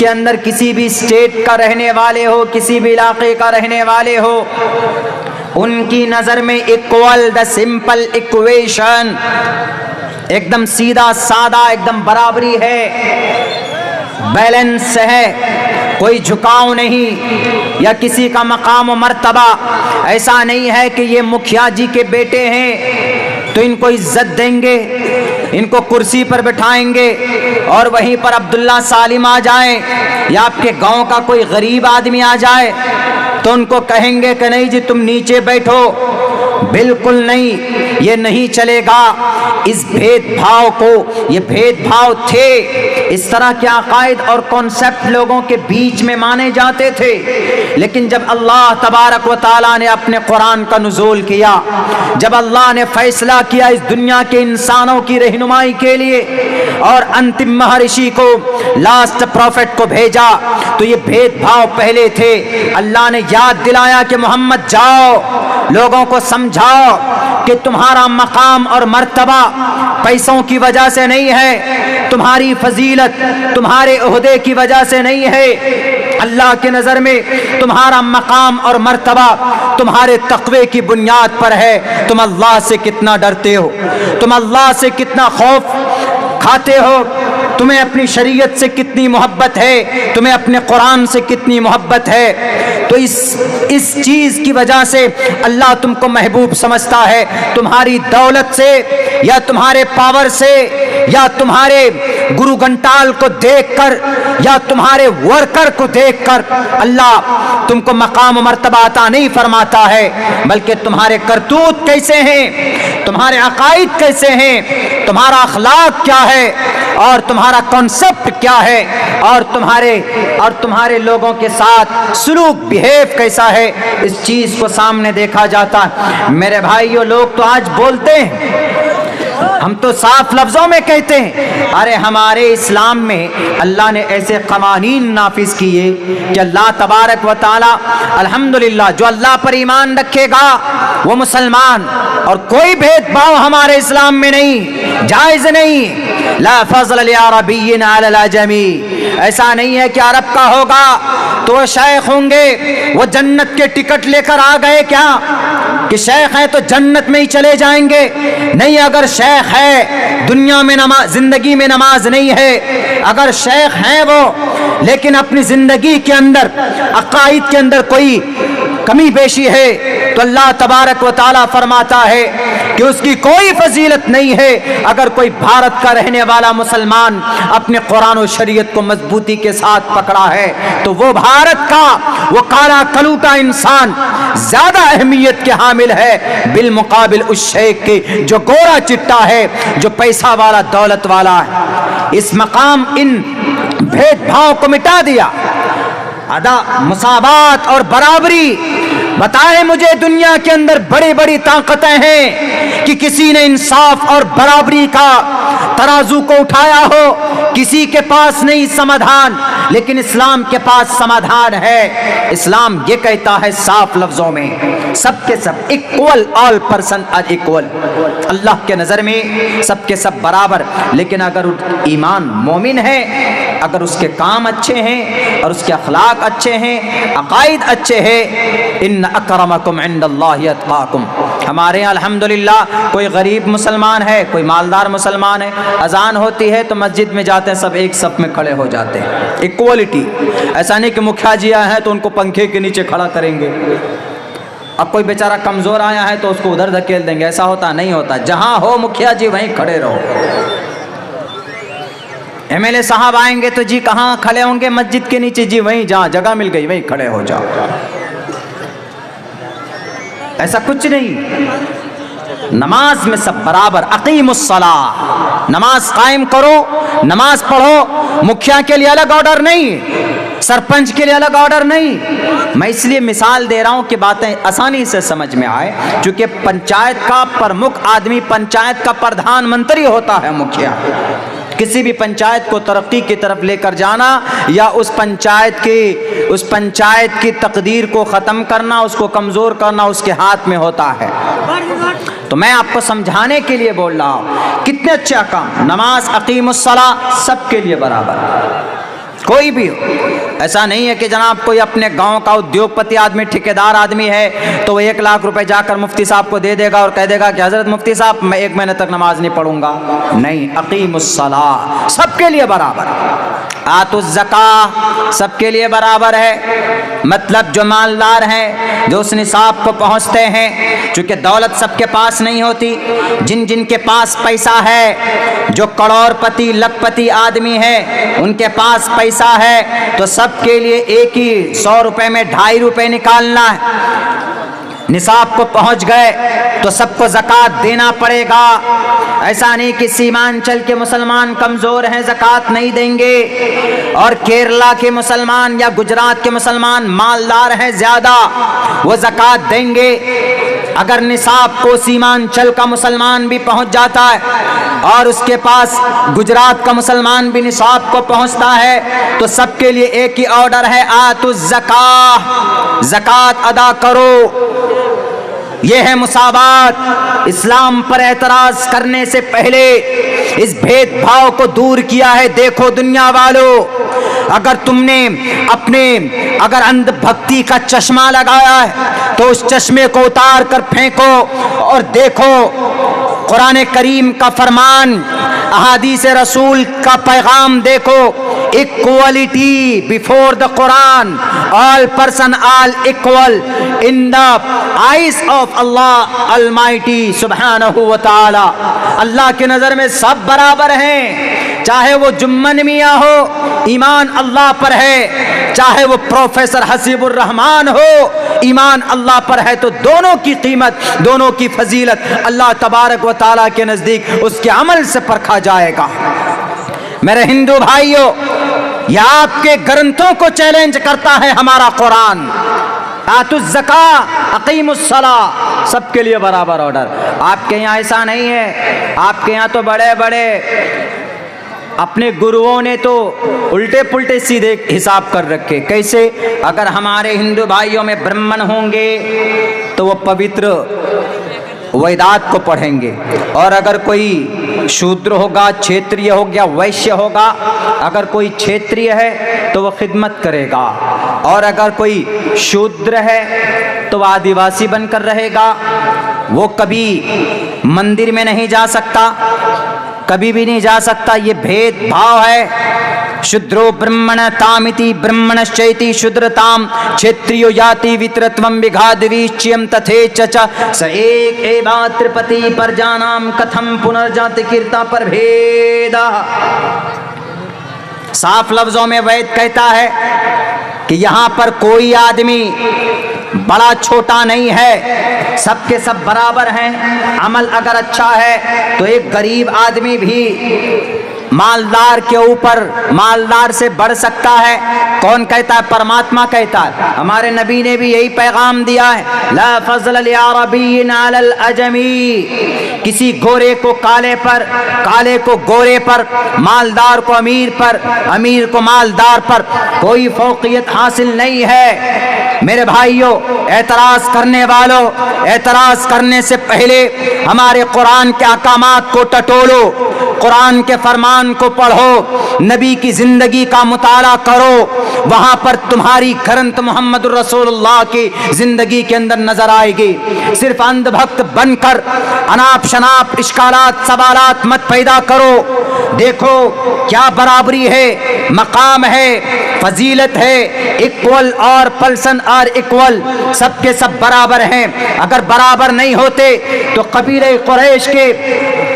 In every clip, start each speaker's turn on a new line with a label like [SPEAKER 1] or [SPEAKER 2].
[SPEAKER 1] کے اندر کسی بھی اسٹیٹ کا رہنے والے ہو، کسی بھی علاقے کا رہنے والے ہو، ان کی نظر میں ایکول، دا سمپل ایکویشن، ایک دم سیدھا سادہ، ایک دم برابری ہے، بیلنس ہے، کوئی جھکاؤ نہیں یا کسی کا مقام و مرتبہ ایسا نہیں ہے کہ یہ مکھیا جی کے بیٹے ہیں تو ان کو عزت دیں گے، ان کو کرسی پر بٹھائیں گے، اور وہیں پر عبداللہ سالم آ جائیں یا آپ کے گاؤں کا کوئی غریب آدمی آ جائے تو ان کو کہیں گے کہ نہیں جی تم نیچے بیٹھو۔ بالکل نہیں، یہ نہیں چلے گا۔ اس بھید بھاؤ کو، یہ بھید بھاؤ تھے، اس طرح کے عقائد اور کانسیپٹ لوگوں کے بیچ میں مانے جاتے تھے، لیکن جب اللہ تبارک و تعالیٰ نے اپنے قرآن کا نزول کیا، جب اللہ نے فیصلہ کیا اس دنیا کے انسانوں کی رہنمائی کے لیے اور انتم مہارشی کو، لاسٹ پروفٹ کو بھیجا، تو یہ بھید بھاؤ پہلے تھے۔ اللہ نے یاد دلایا کہ محمد جاؤ، لوگوں کو سمجھاؤ کہ تمہارا مقام اور مرتبہ پیسوں کی وجہ سے نہیں ہے، تمہاری فضیلت تمہارے عہدے کی وجہ سے نہیں ہے، اللہ کے نظر میں تمہارا مقام اور مرتبہ تمہارے تقوی کی بنیاد پر ہے۔ تم اللہ سے کتنا ڈرتے ہو، تم اللہ سے کتنا خوف کھاتے ہو، تمہیں اپنی شریعت سے کتنی محبت ہے، تمہیں اپنے قرآن سے کتنی محبت ہے۔ تو اس چیز کی وجہ سے اللہ تم کو محبوب سمجھتا ہے، تمہاری دولت سے یا تمہارے پاور سے یا تمہارے گرو گھنٹال کو دیکھ کر یا تمہارے ورکر کو دیکھ کر اللہ تم کو مقام و مرتبہ عطا نہیں فرماتا ہے، بلکہ تمہارے کرتوت کیسے ہیں، تمہارے عقائد کیسے ہیں، تمہارا اخلاق کیا ہے اور تمہارا کانسیپٹ کیا ہے، اور تمہارے لوگوں کے ساتھ سلوک بیہیو کیسا ہے، اس چیز کو سامنے دیکھا جاتا ہے۔ میرے بھائیو، لوگ تو آج بولتے ہیں، ہم تو صاف لفظوں میں کہتے ہیں، ارے ہمارے اسلام میں اللہ نے ایسے قوانین نافذ کیے کہ اللہ تبارک و تعالی الحمدللہ جو اللہ پر ایمان رکھے گا وہ مسلمان، اور کوئی بھید بھاؤ ہمارے اسلام میں نہیں، جائز نہیں۔ لا فضل لعربی علی العجمی، ایسا نہیں ہے کہ عرب کا ہوگا تو وہ شیخ ہوں گے، وہ جنت کے ٹکٹ لے کر آ گئے کیا کہ شیخ ہیں تو جنت میں ہی چلے جائیں گے؟ نہیں، اگر شیخ ہے دنیا میں زندگی میں نماز نہیں ہے، اگر شیخ ہیں وہ لیکن اپنی زندگی کے اندر عقائد کے اندر کوئی کمی بیشی ہے تو اللہ تبارک و تعالیٰ فرماتا ہے کہ اس کی کوئی فضیلت نہیں ہے۔ اگر کوئی بھارت کا رہنے والا مسلمان اپنے قرآن و شریعت کو مضبوطی کے ساتھ پکڑا ہے تو وہ بھارت کا وہ کالا کلوٹا انسان زیادہ اہمیت کے حامل ہے بالمقابل اس شیخ کے جو گورا چٹا ہے، جو پیسہ والا دولت والا ہے۔ اس مقام ان بھید بھاؤ کو مٹا دیا، مساوات اور برابری۔ بتائیں مجھے دنیا کے اندر بڑی بڑی طاقتیں ہیں کہ کسی نے انصاف اور برابری کا ترازو کو اٹھایا ہو؟ کسی کے پاس نہیں سمادھان، لیکن اسلام کے پاس سمادھان ہے۔ اسلام یہ کہتا ہے صاف لفظوں میں، سب کے سب equal, all person are equal, اللہ کے نظر میں سب کے سب برابر۔ لیکن اگر ایمان مومن ہے، اگر اس کے کام اچھے ہیں اور اس کے اخلاق اچھے ہیں، عقائد اچھے ہیں، ان اکرمکم عند اللہ اتقاکم۔ ہمارے یہاں الحمدللہ کوئی غریب مسلمان ہے، کوئی مالدار مسلمان ہے، اذان ہوتی ہے تو مسجد میں جاتے ہیں، سب ایک صف میں کھڑے ہو جاتے ہیں، ایکوالٹی۔ ایسا نہیں کہ مکھیا جی آئے ہیں تو ان کو پنکھے کے نیچے کھڑا کریں گے، اب کوئی بیچارہ کمزور آیا ہے تو اس کو ادھر دھکیل دیں گے، ایسا ہوتا نہیں ہوتا۔ جہاں ہو مکھیا جی وہیں کھڑے رہو۔ ایم ایل اے صاحب آئیں گے تو جی کہاں کھڑے ہوں گے؟ مسجد کے نیچے، جی وہیں جہاں جگہ مل گئی وہیں کھڑے ہو جاؤ۔ ایسا کچھ نہیں، نماز میں سب برابر۔ اقیم الصلاۃ، نماز قائم کرو، نماز پڑھو۔ مکھیا کے لیے الگ آرڈر نہیں، سرپنچ کے لیے الگ آرڈر نہیں۔ میں اس لیے مثال دے رہا ہوں کہ باتیں آسانی سے سمجھ میں آئے، چونکہ پنچایت کا پرمکھ آدمی پنچایت کا پردھان منتری ہوتا ہے مکھیا۔ کسی بھی پنچایت کو ترقی کی طرف لے کر جانا یا اس پنچایت کی تقدیر کو ختم کرنا، اس کو کمزور کرنا اس کے ہاتھ میں ہوتا ہے۔ تو میں آپ کو سمجھانے کے لیے بول رہا ہوں، کتنے اچھے احکام۔ نماز، اقیم الصلاۃ، سب کے لیے برابر۔ کوئی بھی ہو. ایسا نہیں ہے کہ جناب کوئی اپنے گاؤں کا ادیوگپتی آدمی ٹھیکیدار آدمی ہے تو وہ 1 لاکھ روپے جا کر مفتی صاحب کو دے دے گا اور کہہ دے گا کہ حضرت مفتی صاحب میں 1 مہینے تک نماز نہیں پڑھوں گا. نہیں، اقیم الصلاۃ سب کے لیے برابر، آتوا الزکاۃ سب کے لیے برابر ہے. مطلب جو مالدار ہیں، جو اس نصاب کو پہنچتے ہیں، چونکہ دولت سب کے پاس نہیں ہوتی، جن کے پاس پیسہ ہے، جو کروڑ پتی لکھ پتی آدمی ہے ان کے پاس پیسہ ہے تو سب کے لیے ایک ہی 100 روپے میں 2.5 روپے نکالنا ہے. نصاب کو پہنچ گئے تو سب کو زکوٰۃ دینا پڑے گا. ایسا نہیں کہ سیمانچل کے مسلمان کمزور ہیں زکوٰۃ نہیں دیں گے اور کیرلا کے مسلمان یا گجرات کے مسلمان مالدار ہیں زیادہ، وہ زکوٰۃ دیں گے. اگر نصاب کو سیمانچل کا مسلمان بھی پہنچ جاتا ہے اور اس کے پاس گجرات کا مسلمان بھی نصاب کو پہنچتا ہے تو سب کے لیے ایک ہی آرڈر ہے، آتوا الزکاۃ، زکوٰۃ ادا کرو. یہ ہے مساوات. اسلام پر اعتراض کرنے سے پہلے اس بھید بھاؤ کو دور کیا ہے. دیکھو دنیا والو، اگر تم نے اگر اندھ بھکتی کا چشمہ لگایا ہے تو اس چشمے کو اتار کر پھینکو اور دیکھو قرآن کریم کا فرمان، احادیث رسول کا پیغام دیکھو. equality before the Quran, all person all equal in the eyes of Allah Almighty سبحانہ و تعالی. اللہ کی نظر میں سب برابر ہیں، چاہے وہ جمن میاں ہو ایمان اللہ پر ہے، چاہے وہ پروفیسر حسیب الرحمان ہو ایمان اللہ پر ہے، تو دونوں کی قیمت، دونوں کی فضیلت اللہ تبارک و تعالیٰ کے نزدیک اس کے عمل سے پرکھا جائے گا. میرے ہندو بھائیوں، یہ آپ کے گرنتھوں کو چیلنج کرتا ہے ہمارا قرآن. آتوا الزکاۃ، اقیموا الصلاۃ، سب کے لیے برابر آرڈر. آپ کے یہاں ایسا نہیں ہے. آپ کے یہاں تو بڑے بڑے اپنے گروؤں نے تو الٹے پلٹے سیدھے حساب کر رکھے. کیسے؟ اگر ہمارے ہندو بھائیوں میں برہمن ہوں گے تو وہ پوتر ویدات کو پڑھیں گے، اور اگر کوئی شودر ہوگا، چھیتری ہو گیا، ویشیہ ہوگا، اگر کوئی چھیتری ہے تو وہ خدمت کرے گا، اور اگر کوئی شودر ہے تو وہ آدیواسی بن کر رہے گا. وہ کبھی مندر میں نہیں جا سکتا، کبھی بھی نہیں جا سکتا. یہ بھید بھاؤ ہے. شودرو برہمن تامتی برہمنಶ್ಚೈತಿ ಶೂದ್ರತಾಂ ಕ್ಷೇತ್ರಿಯೋ ಯಾತಿ ವಿತ್ರತ್ವಂ ವಿಘಾದ್ವೀಚ್ಯಂ ತಥೇಚ್ಛ ಸ ಏಕ್ ಏವಾ ತ್ರಿಪತಿ ಪರ್ಜಾನಾಂ ಕಥಂ ಪುನರ್ಜಾತಿ ಕೀರ್ತಾ پر بھید. صاف لفظوں میں وید کہتا ہے کہ یہاں پر کوئی آدمی بڑا چھوٹا نہیں ہے، سب کے سب برابر ہیں. عمل اگر اچھا ہے تو ایک غریب آدمی بھی مالدار کے اوپر مالدار سے بڑھ سکتا ہے. کون کہتا ہے؟ پرماتما کہتا ہے. ہمارے نبی نے بھی یہی پیغام دیا ہے، لا فضل لعربی علی العجمی. کسی گورے کو کالے پر، کالے کو گورے پر، مالدار کو امیر پر، امیر کو مالدار پر کوئی فوقیت حاصل نہیں ہے. میرے بھائیوں، اعتراض کرنے والوں، اعتراض کرنے سے پہلے ہمارے قرآن کے احکامات کو ٹٹولو، قرآن کے فرمان کو پڑھو، نبی کی زندگی کا مطالعہ کرو. وہاں پر تمہاری گرنتھ محمد الرسول اللہ کی زندگی کے اندر نظر آئے گی. صرف اندھ بھکت بن کر اناپ شناپ اشکالات سوالات مت پیدا کرو. دیکھو کیا برابری ہے، مقام ہے، فضیلت ہے. ایکول اور پرسن اور ایکول، سب کے سب برابر ہیں. اگر برابر نہیں ہوتے تو قبیلہ قریش کے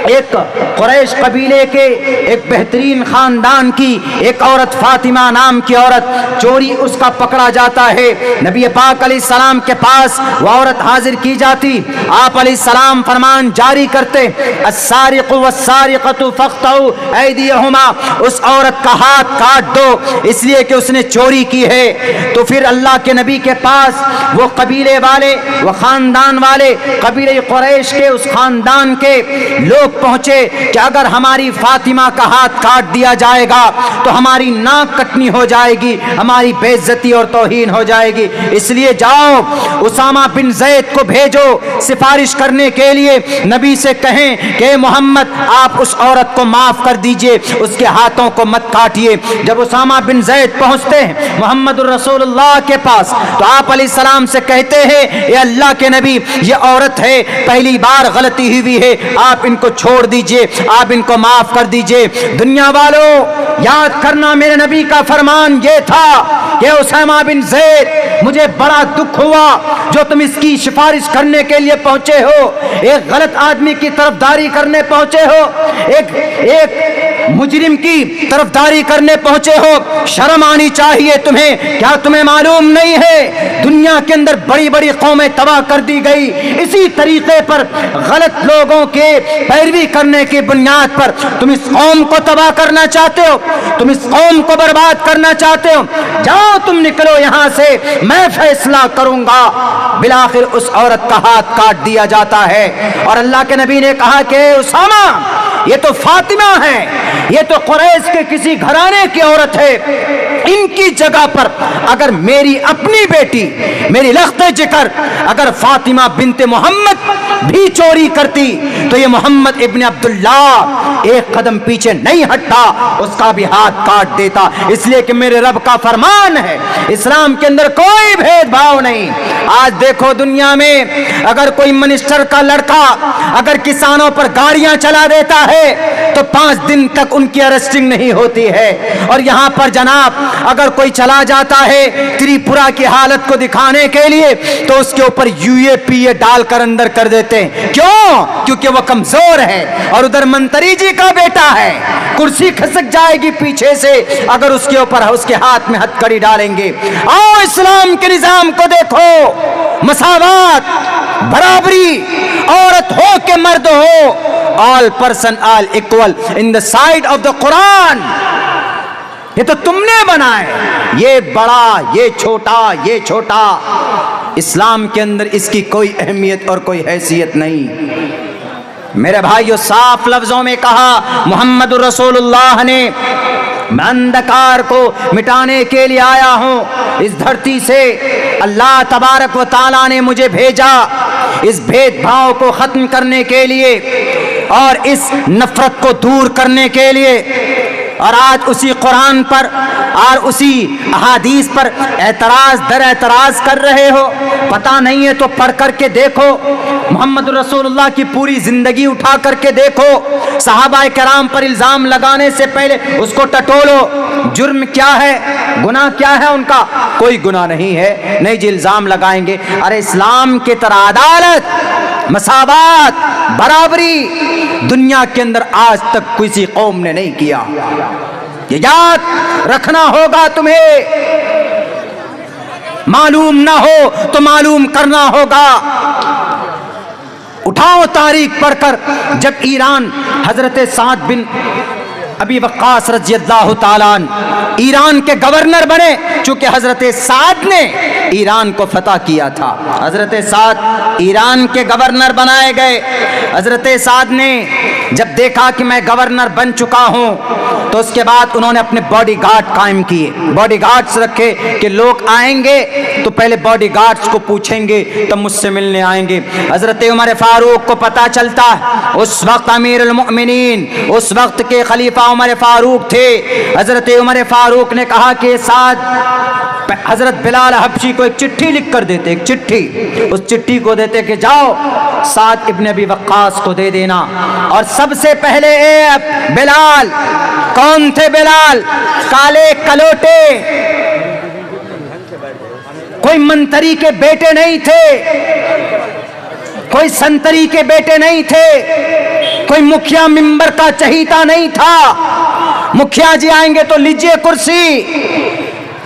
[SPEAKER 1] ایک قریش قبیلے کے ایک بہترین خاندان کی ایک عورت، فاطمہ نام کی عورت، چوری اس کا پکڑا جاتا ہے. نبی پاک علیہ السلام کے پاس وہ عورت حاضر کی جاتی. آپ علیہ السلام فرمان جاری کرتے، السارق والسارقۃ فاقطعوا ایدیہما. اس عورت کا ہاتھ کاٹ دو، اس لیے کہ اس نے چوری کی ہے، تو پھر اللہ کے نبی کے پاس وہ قبیلے والے، وہ خاندان والے، قبیلہ قریش کے اس خاندان کے لوگ پہنچے کہ اگر ہماری فاطمہ کا ہاتھ کاٹ دیا جائے گا تو ہماری ناک کٹنی ہو جائے گی، ہماری بے عزتی اور توہین ہو جائے گی، اس لیے جاؤ اسامہ بن زید کو بھیجو سفارش کرنے کے لیے، نبی سے کہیں کہ محمد آپ اس عورت کو معاف کر دیجئے، اس کے ہاتھوں کو مت کاٹیے۔ جب اسامہ بن زید پہنچتے ہیں محمد الرسول اللہ کے پاس تو آپ علیہ السلام سے کہتے ہیں اے اللہ کے نبی، یہ عورت ہے، پہلی بار غلطی ہوئی ہے، آپ ان کو چھوڑ دیجئے، آپ ان کو معاف کر دیجئے۔ دنیا والوں یاد کرنا میرے نبی کا فرمان یہ تھا کہ اسامہ بن زید مجھے بڑا دکھ ہوا جو تم اس کی سفارش کرنے کے لیے پہنچے ہو، ایک غلط آدمی کی طرفداری کرنے پہنچے ہو، ایک مجرم کی طرفداری کرنے پہنچے ہو، شرم آنی چاہیے تمہیں۔ کیا تمہیں معلوم نہیں ہے دنیا کے اندر بڑی بڑی قومیں تباہ کر دی گئی اسی طریقے پر، غلط لوگوں کے پیروی کرنے کی بنیاد پر؟ تم اس قوم کو تباہ کرنا چاہتے ہو، تم اس قوم کو برباد کرنا چاہتے ہو، جاؤ تم نکلو یہاں سے، میں فیصلہ کروں گا۔ بالآخر اس عورت کا ہاتھ کاٹ دیا جاتا ہے، اور اللہ کے نبی نے کہا کہ اسامہ یہ تو فاطمہ ہے، یہ تو قریش کے کسی گھرانے کی عورت ہے، ان کی جگہ پر اگر میری اپنی بیٹی، میری لخت جگر اگر فاطمہ بنت محمد بھی چوری کرتی تو یہ محمد ابن عبداللہ ایک قدم پیچھے نہیں ہٹتا، اس کا بھی ہاتھ کاٹ دیتا، اس لیے کہ میرے رب کا فرمان ہے، اسلام کے اندر کوئی بھید بھاؤ نہیں۔ آج دیکھو دنیا میں اگر کوئی منسٹر کا لڑکا اگر کسانوں پر گاڑیاں چلا دیتا ہے تو 5 دن تک ان کی ارسٹنگ نہیں ہوتی ہے، اور یہاں پر جناب اگر کوئی چلا جاتا ہے تریپورہ کی حالت کو دکھانے کے لیے تو اس کے اوپر UAPA ڈال کر اندر کر دیتے ہیں، کیوں؟ کیونکہ وہ کمزور ہے، اور ادھر منتری جی کا بیٹا ہے، کرسی کھسک جائے گی پیچھے سے اگر اس کے اوپر اس کے ہاتھ میں ہتھکڑی ڈالیں گے۔ آؤ اسلام کے نظام کو دیکھو، مساوات، برابری، عورت ہو کہ مرد ہو، all person all equal in the sight of the Quran۔ یہ تو تم نے بنائے، یہ بڑا، یہ چھوٹا، یہ چھوٹا، اسلام کے اندر اس کی کوئی اہمیت اور کوئی حیثیت نہیں۔ میرے بھائیو صاف لفظوں میں کہا محمد رسول اللہ نے، میں اندھکار کو مٹانے کے لیے آیا ہوں اس دھرتی سے، اللہ تبارک و تعالیٰ نے مجھے بھیجا اس بھید بھاؤ کو ختم کرنے کے لیے اور اس نفرت کو دور کرنے کے لیے، اور آج اسی قرآن پر اور اسی احادیث پر اعتراض در اعتراض کر رہے ہو۔ پتہ نہیں ہے تو پڑھ کر کے دیکھو، محمد رسول اللہ کی پوری زندگی اٹھا کر کے دیکھو، صحابہ کرام پر الزام لگانے سے پہلے اس کو ٹٹولو، جرم کیا ہے، گناہ کیا ہے ان کا؟ کوئی گناہ نہیں ہے، نہیں جی الزام لگائیں گے۔ ارے اسلام کی طرح عدالت، مساوات، برابری دنیا کے اندر آج تک کسی قوم نے نہیں کیا، یہ یاد رکھنا ہوگا تمہیں، معلوم نہ ہو تو معلوم کرنا ہوگا۔ اٹھاؤ تاریخ پڑھ کر، جب ایران حضرت سعد بن ابی وقاص رضی اللہ تعالیٰ عنہ ایران کے گورنر بنے، چونکہ حضرت سعد نے ایران کو فتح کیا تھا، حضرت سعد ایران کے گورنر بنائے گئے۔ حضرت سعد نے جب دیکھا کہ میں گورنر بن چکا ہوں تو اس کے بعد انہوں نے اپنے باڈی گارڈ قائم کیے، باڈی گارڈز رکھے کہ لوگ آئیں گے تو پہلے باڈی گارڈز کو پوچھیں گے تب مجھ سے ملنے آئیں گے۔ حضرت عمر فاروق کو پتہ چلتا ہے، اس وقت امیر المؤمنین، اس وقت کے خلیفہ عمر فاروق تھے، حضرت عمر فاروق نے کہا کہ سعد، حضرت بلال حبشی کو ایک چٹھی لکھ کر دیتے، ایک چٹھی، اس چٹھی کو دیتے کہ جاؤ سعد ابن ابی وقاص کو دے دینا، اور سب سے پہلے اے بلال، کون تھے بلال؟ کالے کلوٹے، کوئی منتری کے بیٹے نہیں تھے، کوئی سنتری کے بیٹے نہیں تھے، کوئی مکھیا ممبر کا چہیتا نہیں تھا۔ مکھیا جی آئیں گے تو لیجئے کرسی،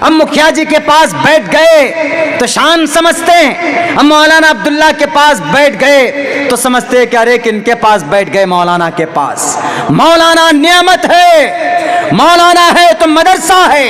[SPEAKER 1] ہم مکھیا جی کے پاس بیٹھ گئے تو شان سمجھتے ہیں، ہم مولانا عبداللہ کے پاس بیٹھ گئے تو سمجھتے ہیں کہ ارے کن کے پاس بیٹھ گئے؟ مولانا کے پاس۔ مولانا نعمت ہے، مولانا ہے تو مدرسہ ہے،